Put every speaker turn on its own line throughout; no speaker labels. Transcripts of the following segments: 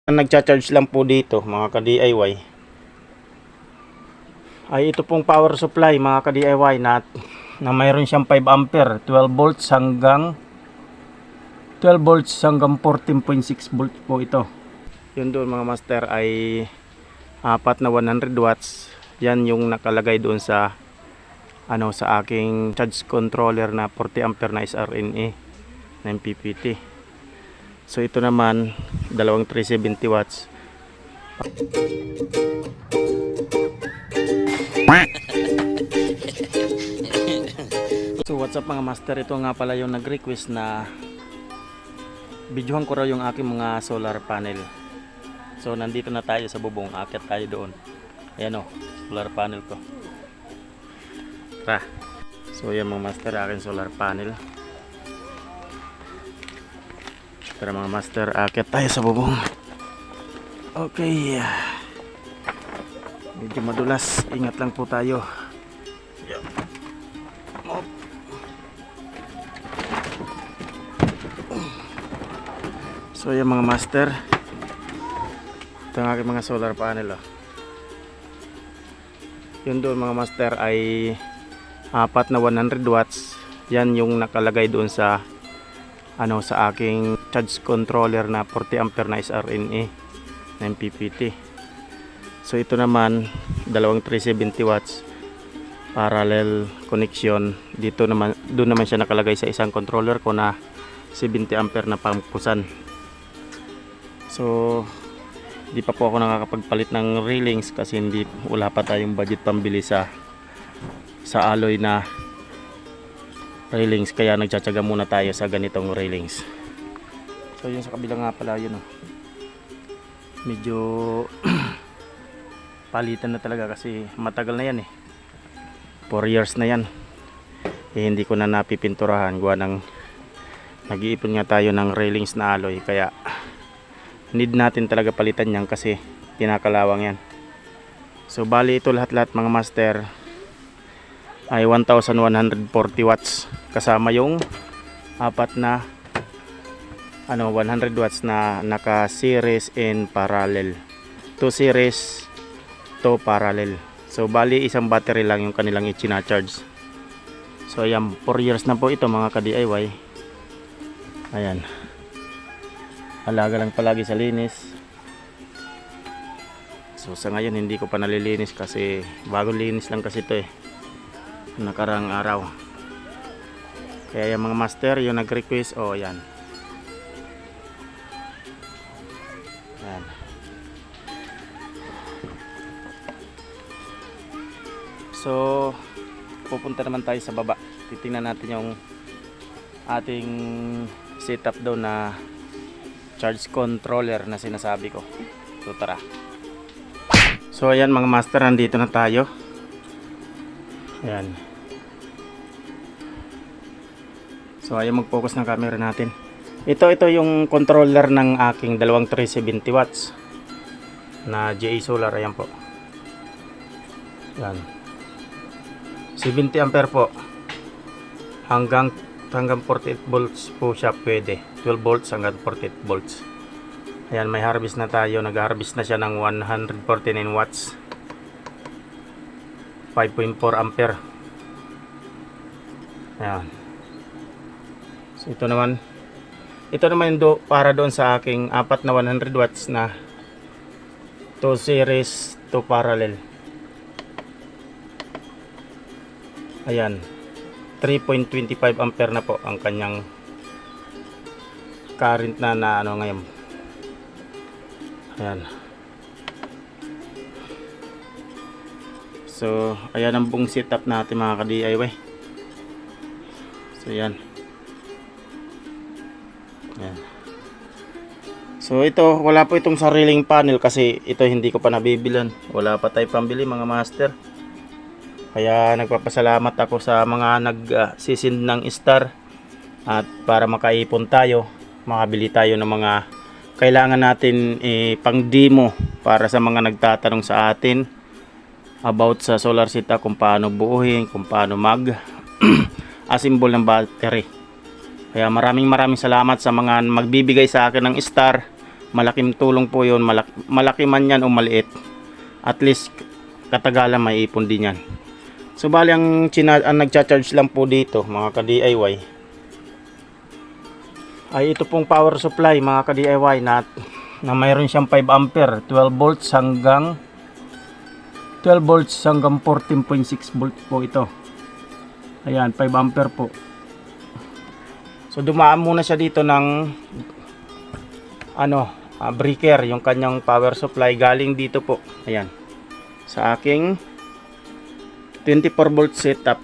Nagcha-charge lang po dito mga ka-DIY ay ito pong power supply mga ka-DIY na mayroon siyang 5 ampere 12 volts hanggang 14.6 volts po ito. Yun doon mga master ay apat na 100 watts. Yan yung nakalagay doon sa sa aking charge controller na 40 ampere na SRNA na MPPT. So ito naman dalawang 370 watts. So what's up mga master, ito nga pala yung nag-request na videohan ko raw yung aking mga solar panel. So nandito na tayo sa bubong, akit tayo doon. Ayan o, solar panel ko. Tara. So yan mga master, aking solar panel. Tara mga master, akit tayo sa bubong. Okay. Medyo madulas, ingat lang po tayo. So yung mga master, ito ang aking mga solar panel. Yun doon mga master ay apat na 100 watts. Yan yung nakalagay doon sa sa aking charge controller na 40 ampere na SRNA na MPPT. So ito naman dalawang 370 watts parallel connection. Dito naman, doon naman siya nakalagay sa isang controller ko na 70 ampere na pampusan. So di pa po ako nakakapagpalit ng railings kasi wala pa tayong budget pambili sa alloy na railings, kaya nagtsatsaga muna tayo sa ganitong railings. So yun sa kabila nga pala yun medyo palitan na talaga kasi matagal na yan 4 years na yan hindi ko na napipinturahan gawa ng nag-iipon nga tayo ng railings na alloy, kaya need natin talaga palitan yan kasi kinakalawang yan. So bali ito lahat mga master ay 1140 watts kasama yung apat na 100 watts na naka series and parallel, 2 series, 2 parallel. So bali isang battery lang yung kanilang i-charge. So ayan, 4 years na po ito mga ka-DIY. Ayan, alaga lang palagi sa linis. So sa ngayon hindi ko pa nalilinis kasi bagong linis lang kasi ito nakarang araw. Kaya yung mga master yung nag-request, yan. Ayan. So pupunta naman tayo sa baba, titingnan natin yung ating setup daw na charge controller na sinasabi ko. So tara. So ayan mga master, nandito na tayo. Ayan. So ayan, mag-focus ng camera natin. Ito yung controller ng aking dalawang 370 watts na GA Solar. Ayan po. Ayan. 70 ampere po. Hanggang 48 volts po siya pwede. 12 volts hanggang 48 volts. Ayan, may harvest na tayo. Nag-harvest na siya ng 149 watts. 5.4 ampere. Ayan. So ito naman para doon sa aking apat na 100 watts na 2 series, 2 parallel. Ayan, 3.25 ampere na po ang kanyang current na ngayon. Ayan. So ayan ang buong setup natin mga ka-DIY. So ayan. Ayan. So ito, wala po itong sariling panel kasi ito hindi ko pa nabibilan. Wala pa tayo pambili mga master. Kaya nagpapasalamat ako sa mga nagsisind ng star at para makaipon tayo, makabili tayo ng mga kailangan natin pang demo para sa mga nagtatanong sa atin about sa solar setup, kung paano buuhin, kung paano assemble ng battery. Kaya maraming salamat sa mga magbibigay sa akin ng star malaking tulong po yun. Malaki man yan o maliit, at least katagalan may ipon din yan. So bali ang nagcha-charge lang po dito mga ka-DIY ay ito pong power supply mga ka-DIY na mayroon siyang 5 ampere, 12 volts hanggang 14.6 volts po ito. Ayan, 5 ampere po. So dumaan muna siya dito ng breaker, yung kanyang power supply galing dito po. Ayan. Sa aking 24 volt setup.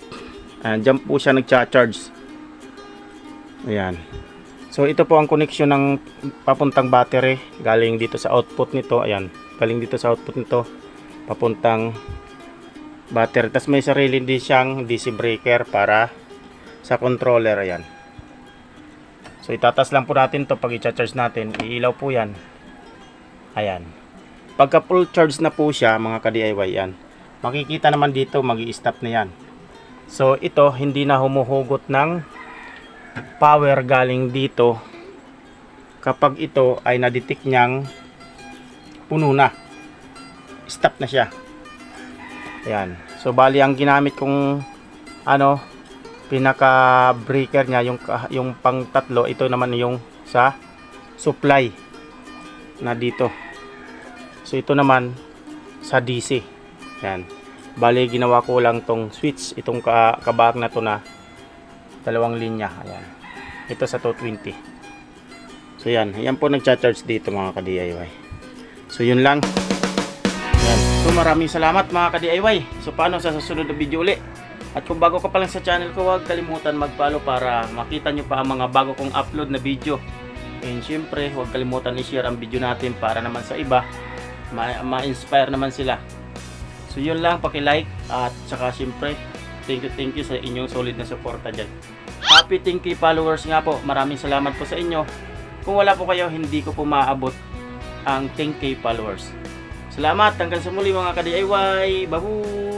Ayan, dyan po siya nagcha-charge. Ayan. So ito po ang connection ng papuntang battery galing dito sa output nito. Ayan, galing dito sa output nito papuntang battery. Tapos may sarili din siyang DC breaker para sa controller. Ayan. So itatas lang po natin to pag i-charge natin. Iilaw po yan. Ayan. Pagka full charge na po siya mga ka-DIY yan, makikita naman dito magi-stop na yan. So ito hindi na humuhugot ng power galing dito kapag ito ay na-detect niyang puno na. Stop na siya. Ayan. So bali ang ginamit kong pinaka breaker niya yung pang tatlo, ito naman yung sa supply na dito. So ito naman sa DC. Ayan. Bali ginawa ko lang tong switch, itong kabag na to na dalawang linya. Ayan. Ito sa 220. So yan po nagcha-charge dito mga ka-DIY. So yun lang. Ayan. So maraming salamat mga ka-DIY. So paano sa susunod na video uli? At kung bago ka pa lang sa channel ko, huwag kalimutan mag-follow para makita nyo pa ang mga bago kong upload na video. And syempre, huwag kalimutan i-share ang video natin para naman sa iba ma-inspire naman sila. So yun lang, paki-like at saka syempre thank you sa inyong solid na suporta dyan. Happy 10K followers nga po. Maraming salamat po sa inyo. Kung wala po kayo, hindi ko po maabot ang 10K followers. Salamat, hanggang sa muli mga ka-DIY. Babu!